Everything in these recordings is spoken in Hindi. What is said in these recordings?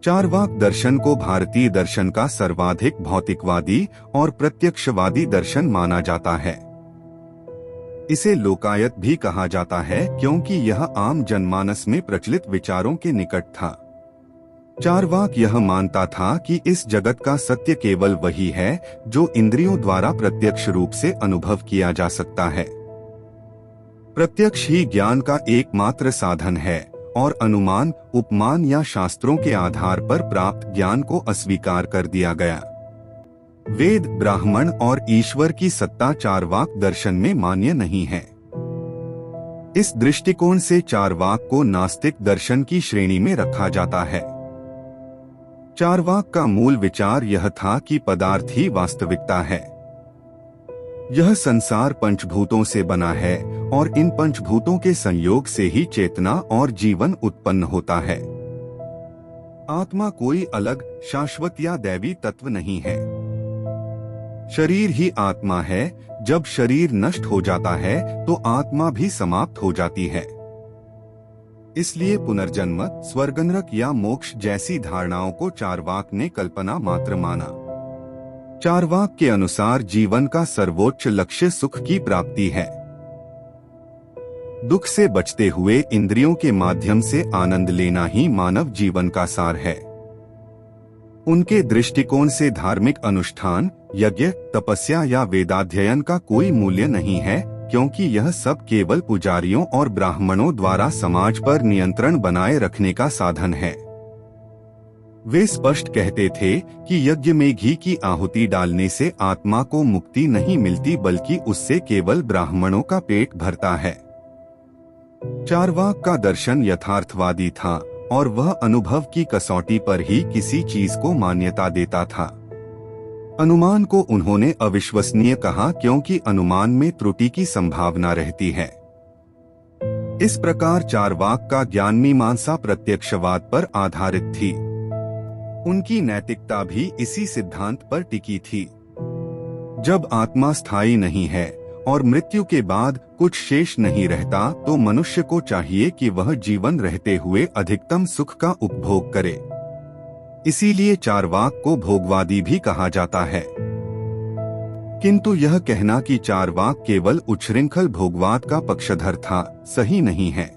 चारवाक दर्शन को भारतीय दर्शन का सर्वाधिक भौतिकवादी और प्रत्यक्षवादी दर्शन माना जाता है। इसे लोकायत भी कहा जाता है क्योंकि यह आम जनमानस में प्रचलित विचारों के निकट था। चारवाक यह मानता था कि इस जगत का सत्य केवल वही है जो इंद्रियों द्वारा प्रत्यक्ष रूप से अनुभव किया जा सकता है। प्रत्यक्ष ही ज्ञान का एकमात्र साधन है और अनुमान, उपमान या शास्त्रों के आधार पर प्राप्त ज्ञान को अस्वीकार कर दिया गया। वेद, ब्राह्मण और ईश्वर की सत्ता चारवाक दर्शन में मान्य नहीं है। इस दृष्टिकोण से चारवाक को नास्तिक दर्शन की श्रेणी में रखा जाता है। चारवाक का मूल विचार यह था कि पदार्थ ही वास्तविकता है। यह संसार पंचभूतों से बना है और इन पंचभूतों के संयोग से ही चेतना और जीवन उत्पन्न होता है। आत्मा कोई अलग, शाश्वत या दैवी तत्व नहीं है। शरीर ही आत्मा है। जब शरीर नष्ट हो जाता है तो आत्मा भी समाप्त हो जाती है। इसलिए पुनर्जन्म, स्वर्गनरक या मोक्ष जैसी धारणाओं को चारवाक ने कल्पना मात्र माना। चारवाक के अनुसार जीवन का सर्वोच्च लक्ष्य सुख की प्राप्ति है। दुख से बचते हुए इंद्रियों के माध्यम से आनंद लेना ही मानव जीवन का सार है। उनके दृष्टिकोण से धार्मिक अनुष्ठान, यज्ञ, तपस्या या वेदाध्ययन का कोई मूल्य नहीं है, क्योंकि यह सब केवल पुजारियों और ब्राह्मणों द्वारा समाज पर नियंत्रण बनाए रखने का साधन है। वे स्पष्ट कहते थे कि यज्ञ में घी की आहुति डालने से आत्मा को मुक्ति नहीं मिलती, बल्कि उससे केवल ब्राह्मणों का पेट भरता है। चारवाक का दर्शन यथार्थवादी था और वह अनुभव की कसौटी पर ही किसी चीज को मान्यता देता था। अनुमान को उन्होंने अविश्वसनीय कहा क्योंकि अनुमान में त्रुटि की संभावना रहती है। इस प्रकार चारवाक का ज्ञान मीमांसा प्रत्यक्षवाद पर आधारित थी। उनकी नैतिकता भी इसी सिद्धांत पर टिकी थी। जब आत्मा स्थायी नहीं है और मृत्यु के बाद कुछ शेष नहीं रहता, तो मनुष्य को चाहिए कि वह जीवन रहते हुए अधिकतम सुख का उपभोग करे। इसीलिए चारवाक को भोगवादी भी कहा जाता है। किंतु यह कहना कि चारवाक केवल उच्छृंखल भोगवाद का पक्षधर था, सही नहीं है।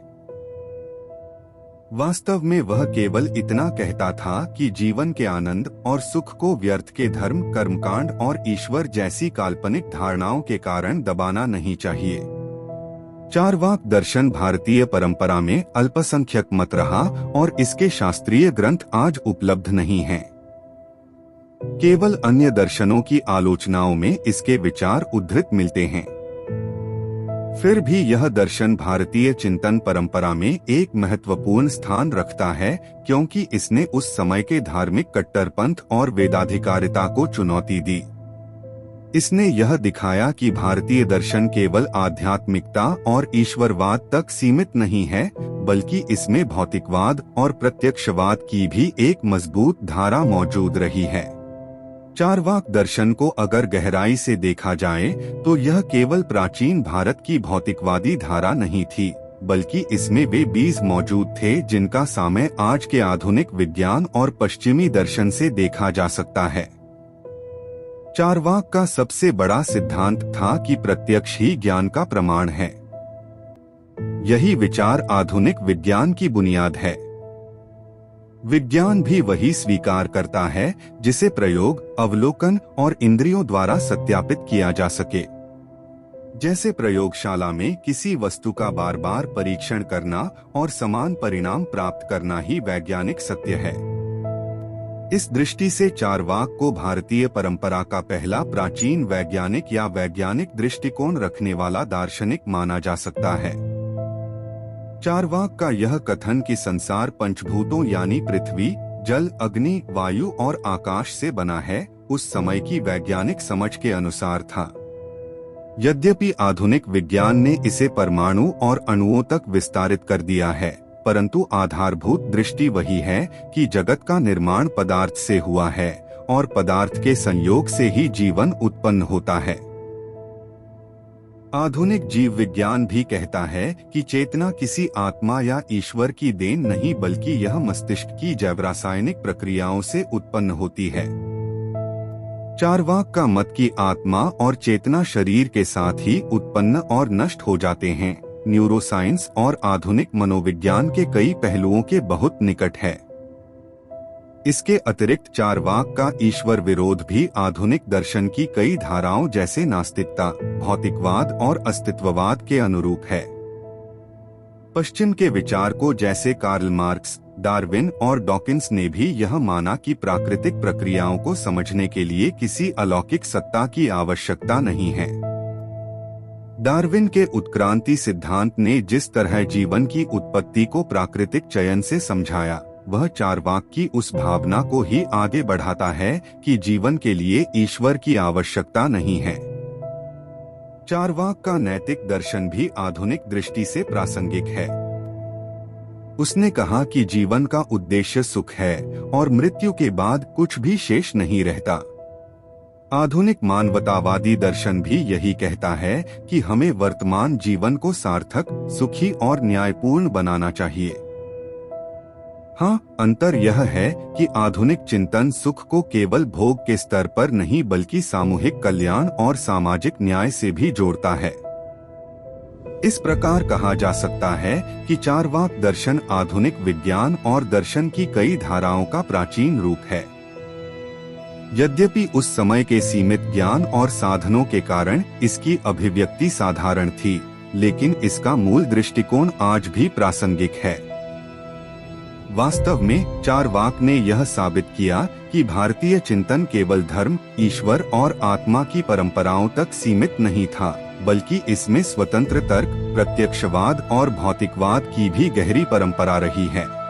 वास्तव में वह केवल इतना कहता था कि जीवन के आनंद और सुख को व्यर्थ के धर्म, कर्मकांड और ईश्वर जैसी काल्पनिक धारणाओं के कारण दबाना नहीं चाहिए। चारवाक दर्शन भारतीय परंपरा में अल्पसंख्यक मत रहा और इसके शास्त्रीय ग्रंथ आज उपलब्ध नहीं हैं। केवल अन्य दर्शनों की आलोचनाओं में इसके विचार उद्धृत मिलते हैं। फिर भी यह दर्शन भारतीय चिंतन परंपरा में एक महत्वपूर्ण स्थान रखता है, क्योंकि इसने उस समय के धार्मिक कट्टरपंथ और वेदाधिकारिता को चुनौती दी। इसने यह दिखाया कि भारतीय दर्शन केवल आध्यात्मिकता और ईश्वरवाद तक सीमित नहीं है, बल्कि इसमें भौतिकवाद और प्रत्यक्षवाद की भी एक मजबूत धारा मौजूद रही है। चारवाक दर्शन को अगर गहराई से देखा जाए तो यह केवल प्राचीन भारत की भौतिकवादी धारा नहीं थी, बल्कि इसमें वे बीज मौजूद थे जिनका सामय आज के आधुनिक विज्ञान और पश्चिमी दर्शन से देखा जा सकता है। चारवाक का सबसे बड़ा सिद्धांत था कि प्रत्यक्ष ही ज्ञान का प्रमाण है। यही विचार आधुनिक विज्ञान की बुनियाद है। विज्ञान भी वही स्वीकार करता है जिसे प्रयोग, अवलोकन और इंद्रियों द्वारा सत्यापित किया जा सके। जैसे प्रयोगशाला में किसी वस्तु का बार बार परीक्षण करना और समान परिणाम प्राप्त करना ही वैज्ञानिक सत्य है। इस दृष्टि से चारवाक को भारतीय परंपरा का पहला प्राचीन वैज्ञानिक या वैज्ञानिक दृष्टिकोण रखने वाला दार्शनिक माना जा सकता है। चारवाक का यह कथन कि संसार पंचभूतों यानी पृथ्वी, जल, अग्नि, वायु और आकाश से बना है, उस समय की वैज्ञानिक समझ के अनुसार था। यद्यपि आधुनिक विज्ञान ने इसे परमाणु और अणुओं तक विस्तारित कर दिया है, परंतु आधारभूत दृष्टि वही है कि जगत का निर्माण पदार्थ से हुआ है और पदार्थ के संयोग से ही जीवन उत्पन्न होता है। आधुनिक जीव विज्ञान भी कहता है कि चेतना किसी आत्मा या ईश्वर की देन नहीं बल्कि यह मस्तिष्क की जैव रासायनिक प्रक्रियाओं से उत्पन्न होती है। चारवाक का मत की आत्मा और चेतना शरीर के साथ ही उत्पन्न और नष्ट हो जाते हैं, न्यूरोसाइंस और आधुनिक मनोविज्ञान के कई पहलुओं के बहुत निकट है। इसके अतिरिक्त चारवाक का ईश्वर विरोध भी आधुनिक दर्शन की कई धाराओं जैसे नास्तिकता, भौतिकवाद और अस्तित्ववाद के अनुरूप है। पश्चिम के विचारकों जैसे कार्ल मार्क्स, डार्विन और डॉकिंस ने भी यह माना कि प्राकृतिक प्रक्रियाओं को समझने के लिए किसी अलौकिक सत्ता की आवश्यकता नहीं है। डार्विन के उत्क्रांति सिद्धांत ने जिस तरह जीवन की उत्पत्ति को प्राकृतिक चयन से समझाया, वह चारवाक की उस भावना को ही आगे बढ़ाता है कि जीवन के लिए ईश्वर की आवश्यकता नहीं है। चारवाक का नैतिक दर्शन भी आधुनिक दृष्टि से प्रासंगिक है। उसने कहा कि जीवन का उद्देश्य सुख है और मृत्यु के बाद कुछ भी शेष नहीं रहता। आधुनिक मानवतावादी दर्शन भी यही कहता है कि हमें वर्तमान जीवन को सार्थक, सुखी और न्यायपूर्ण बनाना चाहिए। हाँ, अंतर यह है कि आधुनिक चिंतन सुख को केवल भोग के स्तर पर नहीं बल्कि सामूहिक कल्याण और सामाजिक न्याय से भी जोड़ता है। इस प्रकार कहा जा सकता है कि चारवाक दर्शन आधुनिक विज्ञान और दर्शन की कई धाराओं का प्राचीन रूप है। यद्यपि उस समय के सीमित ज्ञान और साधनों के कारण इसकी अभिव्यक्ति साधारण थी, लेकिन इसका मूल दृष्टिकोण आज भी प्रासंगिक है। वास्तव में चारवाक ने यह साबित किया कि भारतीय चिंतन केवल धर्म, ईश्वर और आत्मा की परंपराओं तक सीमित नहीं था, बल्कि इसमें स्वतंत्र तर्क, प्रत्यक्षवाद और भौतिकवाद की भी गहरी परंपरा रही है।